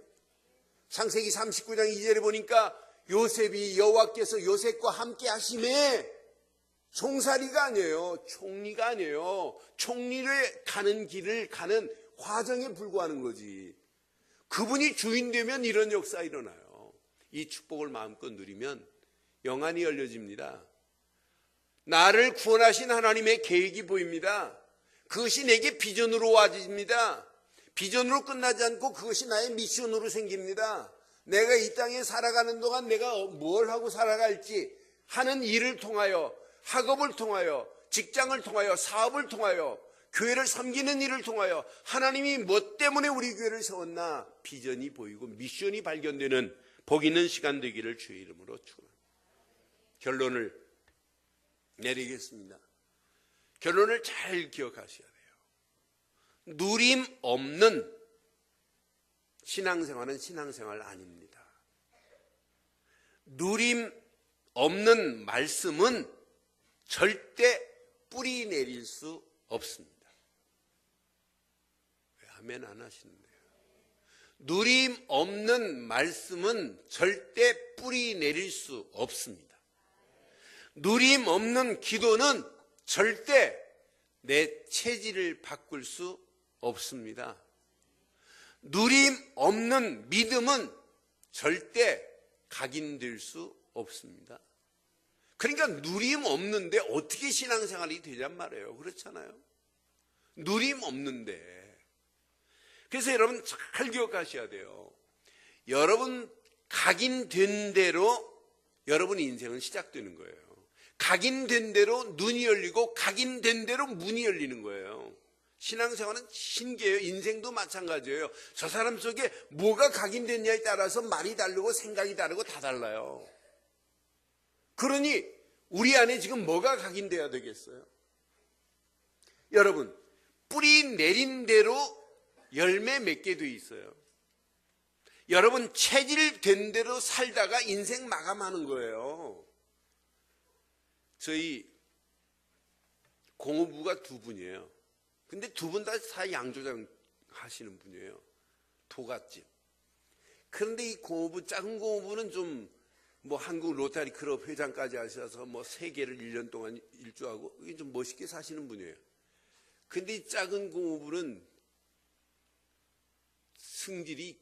창세기 39장 2절에 보니까 요셉이 여호와께서 요셉과 함께하심에, 종살이가 아니에요. 총리가 아니에요. 총리를 가는 길을 가는 과정에 불과하는 거지. 그분이 주인 되면 이런 역사 일어나요. 이 축복을 마음껏 누리면 영안이 열려집니다. 나를 구원하신 하나님의 계획이 보입니다. 그것이 내게 비전으로 와집니다. 비전으로 끝나지 않고 그것이 나의 미션으로 생깁니다. 내가 이 땅에 살아가는 동안 내가 뭘 하고 살아갈지 하는 일을 통하여, 학업을 통하여, 직장을 통하여, 사업을 통하여, 교회를 섬기는 일을 통하여 하나님이 뭐 때문에 우리 교회를 세웠나 비전이 보이고 미션이 발견되는 복 있는 시간 되기를 주의 이름으로 축원합니다. 결론을 내리겠습니다. 결론을 잘 기억하셔야 돼요. 누림 없는 신앙생활은 신앙생활 아닙니다. 누림 없는 말씀은 절대 뿌리 내릴 수 없습니다. 왜 아멘 안 하시는데요? 누림 없는 말씀은 절대 뿌리 내릴 수 없습니다. 누림 없는 기도는 절대 내 체질을 바꿀 수 없습니다. 누림 없는 믿음은 절대 각인될 수 없습니다. 그러니까 누림 없는데 어떻게 신앙생활이 되냔 말이에요. 그렇잖아요. 누림 없는데. 그래서 여러분 잘 기억하셔야 돼요. 여러분 각인된 대로 여러분 인생은 시작되는 거예요. 각인된 대로 눈이 열리고 각인된 대로 문이 열리는 거예요. 신앙생활은 신기해요. 인생도 마찬가지예요. 저 사람 속에 뭐가 각인됐냐에 따라서 말이 다르고 생각이 다르고 다 달라요. 그러니 우리 안에 지금 뭐가 각인돼야 되겠어요? 여러분, 뿌리 내린 대로 열매 맺게 돼 있어요. 여러분 체질된 대로 살다가 인생 마감하는 거예요. 저희 공업부가 두 분이에요. 근데 두 분 다 양조장 하시는 분이에요. 도갓집. 그런데 이 공업부, 작은 공업부는 좀 뭐 한국 로타리 클럽 회장까지 하셔서 뭐 세계를 1년 동안 일주하고 이게 좀 멋있게 사시는 분이에요. 근데 이 작은 공업부는 승질이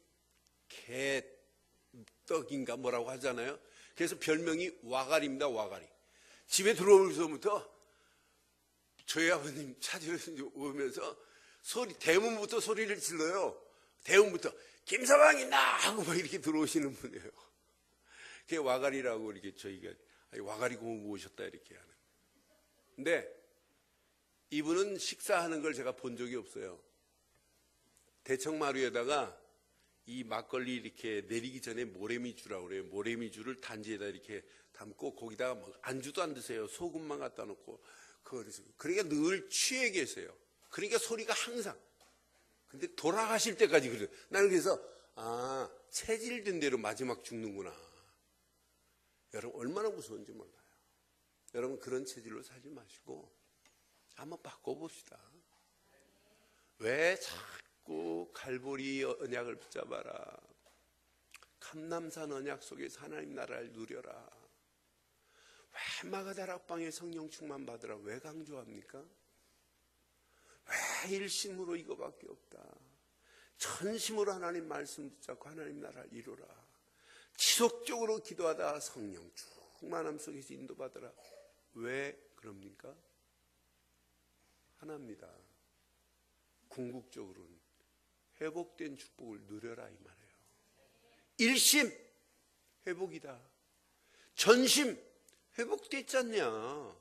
개떡인가 뭐라고 하잖아요. 그래서 별명이 와가리입니다. 와가리. 집에 들어오면서부터 저희 아버님 찾으러 오면서 대문부터 소리를 질러요. 대문부터 김서방 있나 하고 막 이렇게 들어오시는 분이에요. 그게 와가리라고 이렇게 저희가 와가리 공부 오셨다 이렇게 하는. 근데 이분은 식사하는 걸 제가 본 적이 없어요. 대청마루에다가 이 막걸리 이렇게 내리기 전에 모래미주라고 그래요. 모래미주를 단지에다 이렇게 담고 거기다가 뭐 안주도 안 드세요. 소금만 갖다 놓고 그러니까 늘 취해 계세요. 그러니까 소리가 항상. 근데 돌아가실 때까지 그래요. 나는 그래서 체질된 대로 마지막 죽는구나. 여러분 얼마나 무서운지 몰라요. 여러분 그런 체질로 살지 마시고 한번 바꿔봅시다. 왜 자꾸 갈보리 언약을 붙잡아라. 감남산 언약 속에서 하나님 나라를 누려라. 왜 마가다락방에 성령 충만 받으라. 왜 강조합니까? 왜 일심으로 이거밖에 없다. 전심으로 하나님 말씀 붙잡고 하나님 나라를 이루라. 지속적으로 기도하다 성령 충만함 속에서 인도받으라. 왜 그럽니까? 하나입니다. 궁극적으로는 회복된 축복을 누려라 이 말이에요. 일심 회복이다. 전심 회복됐지 않냐.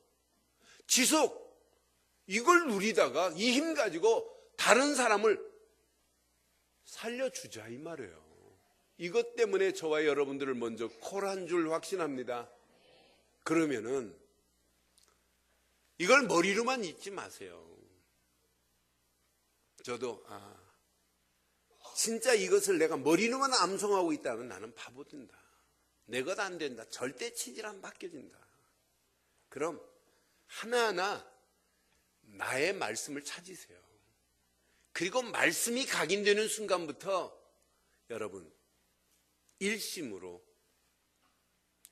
지속 이걸 누리다가 이 힘 가지고 다른 사람을 살려주자 이 말이에요. 이것 때문에 저와 여러분들을 먼저 콜한 줄 확신합니다. 그러면은 이걸 머리로만 잊지 마세요. 저도 진짜 이것을 내가 머리로만 암송하고 있다면 나는 바보 된다. 내 것 안 된다. 절대 체질 안 바뀌어진다. 그럼 하나하나 나의 말씀을 찾으세요. 그리고 말씀이 각인되는 순간부터 여러분 일심으로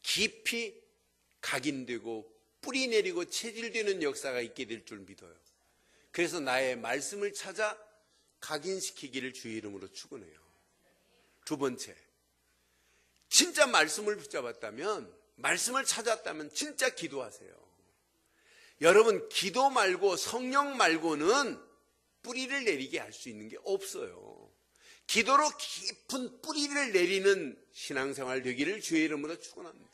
깊이 각인되고 뿌리 내리고 체질되는 역사가 있게 될 줄 믿어요. 그래서 나의 말씀을 찾아 각인시키기를 주의 이름으로 축원해요. 두 번째, 진짜 말씀을 붙잡았다면, 말씀을 찾았다면 진짜 기도하세요. 여러분, 기도 말고 성령 말고는 뿌리를 내리게 할 수 있는 게 없어요. 기도로 깊은 뿌리를 내리는 신앙생활 되기를 주의 이름으로 축원합니다.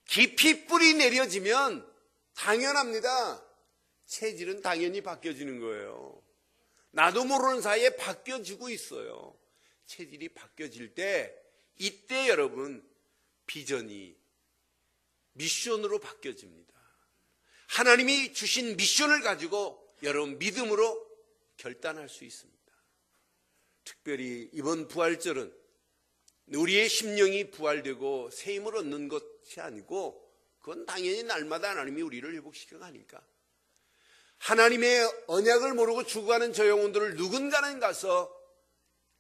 깊이 뿌리 내려지면 당연합니다. 체질은 당연히 바뀌어지는 거예요. 나도 모르는 사이에 바뀌어지고 있어요. 체질이 바뀌어질 때, 이때 여러분 비전이 미션으로 바뀌어집니다. 하나님이 주신 미션을 가지고 여러분 믿음으로 결단할 수 있습니다. 특별히 이번 부활절은 우리의 심령이 부활되고 새 힘을 얻는 것이 아니고, 그건 당연히 날마다 하나님이 우리를 회복시켜 가니까, 하나님의 언약을 모르고 죽어가는 저 영혼들을 누군가는 가서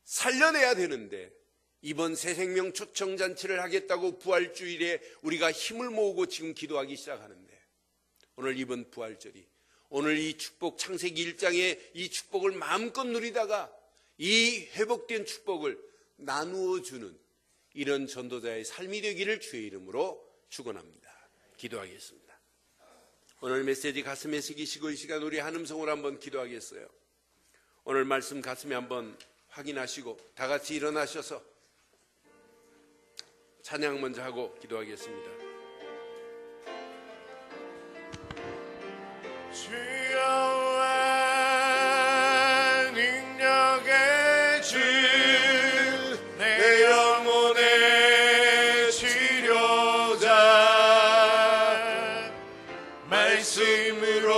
살려내야 되는데, 이번 새생명 초청잔치를 하겠다고 부활주일에 우리가 힘을 모으고 지금 기도하기 시작하는데, 오늘 이번 부활절이, 오늘 이 축복, 창세기 1장의 이 축복을 마음껏 누리다가 이 회복된 축복을 나누어주는 이런 전도자의 삶이 되기를 주의 이름으로 축원합니다. 기도하겠습니다. 오늘 메시지 가슴에 새기시고 이 시간 우리 한음성으로 한번 기도하겠어요. 오늘 말씀 가슴에 한번 확인하시고 다 같이 일어나셔서 찬양 먼저 하고 기도하겠습니다. 주여와 능력의 주, 내 영혼의 치료자, 말씀으로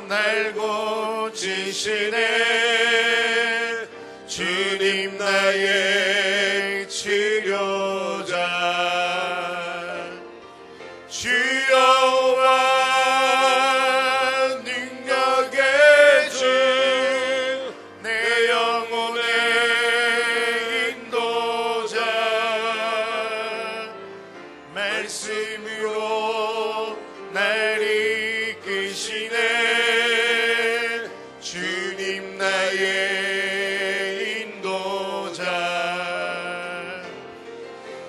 날 고치시네. 주님 나의 치료자. 주여와 말씀으로 날 이끄시네. 주님 나의 인도자.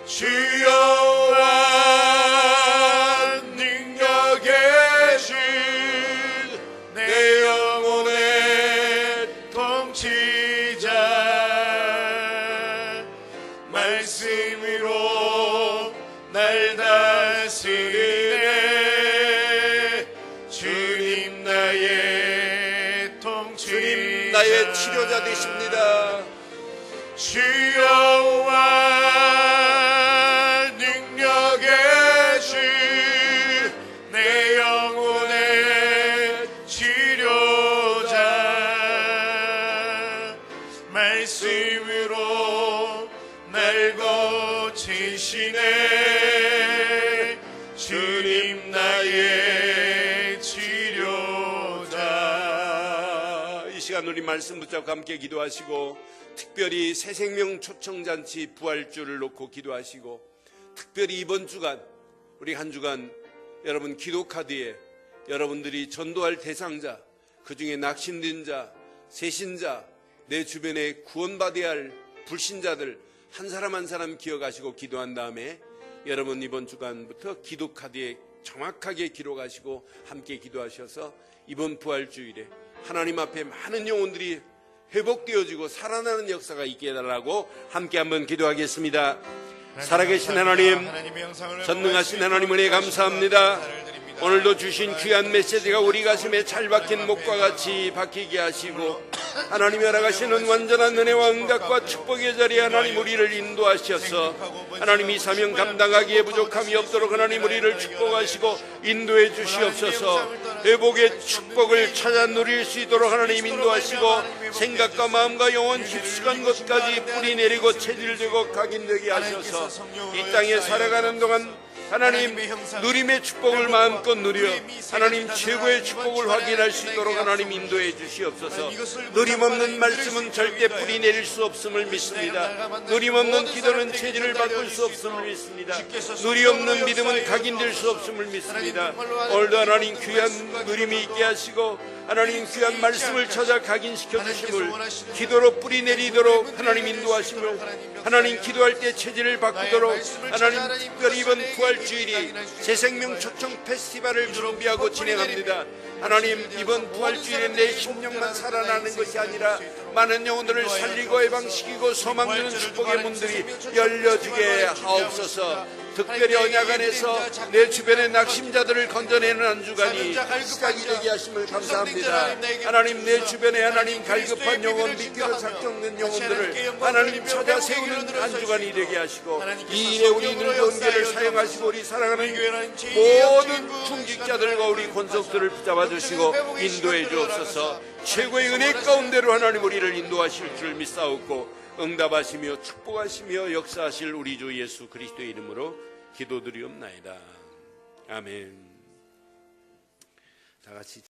주여와 능력의 주, 내 영혼의 통치자, 말씀으로 날 다스리네. 주님 나의 통치자, 주님 나의 치료자 되십니다. 주여와 능력의 주, 내 영혼의 치료자, 말씀으로 날 고치시네. 주님 나의 치료자. 이 시간 우리 말씀 붙잡고 함께 기도하시고, 특별히 새생명 초청잔치 부활주를 놓고 기도하시고, 특별히 이번 주간 우리 한 주간 여러분 기도카드에 여러분들이 전도할 대상자, 그중에 낙신된 자, 새신자, 내 주변에 구원받아야 할 불신자들 한 사람 한 사람 기억하시고 기도한 다음에 여러분 이번 주간부터 기도카드에 정확하게 기록하시고 함께 기도하셔서 이번 부활주일에 하나님 앞에 많은 영혼들이 회복되어지고 살아나는 역사가 있게 해달라고 함께 한번 기도하겠습니다. 살아계신 하나님, 전능하신 하나님 은혜 감사합니다. 오늘도 주신 귀한 메시지가 우리 가슴에 잘 박힌 목과 같이 박히게 하시고, 하나님이 허락하시는 완전한 은혜와 응답과 축복의 자리에 하나님 우리를 인도하셔서 하나님 이 사명 감당하기에 부족함이 없도록 하나님 우리를 축복하시고 인도해 주시옵소서. 회복의 축복을 찾아 누릴 수 있도록 하나님 인도하시고, 생각과 마음과 영혼 깊숙한 것까지 뿌리 내리고 체질되고 각인되게 하셔서 이 땅에 살아가는 동안 하나님 누림의 축복을 마음껏 누려 하나님 최고의 축복을 확인할 수 있도록 하나님 인도해 주시옵소서. 누림 없는 말씀은 절대 뿌리 내릴 수 없음을 믿습니다. 누림 없는 기도는 체질을 바꿀 수 없음을 믿습니다. 누리 없는 믿음은 각인될 수 없음을 믿습니다. 오늘도 하나님 귀한 누림이 있게 하시고 하나님 귀한 말씀을 찾아 각인시켜 주심을, 기도로 뿌리 내리도록 하나님 인도하심을, 하나님 기도할 때 체질을 바꾸도록 하나님 특별히 이번 부활주일이 새생명 초청 페스티벌을 준비하고 진행합니다. 하나님 이번 부활주일에 내 심령만 살아나는 것이 아니라 많은 영혼들을 살리고 예방시키고 소망 주는 축복의 문들이 열려지게 하옵소서. 특별히 언약 안에서 내 주변의 낙심자들을 건져내는 한 주간이 시작이 되게 하심을 감사합니다. 하나님 내 주변에 하나님 갈급한 영혼, 믿기로 작정된 영혼들을 하나님 찾아 세우는 한 주간이 되게 하시고 이 일에 우리 능동계를 사용하시고 우리 사랑하는 모든 중직자들과 우리 권속들을 붙잡아 주시고 인도해 주옵소서. 최고의 은혜 가운데로 하나님 우리를 인도하실 줄 믿사옵고 응답하시며 축복하시며 역사하실 우리 주 예수 그리스도의 이름으로 기도드리옵나이다. 아멘. 다 같이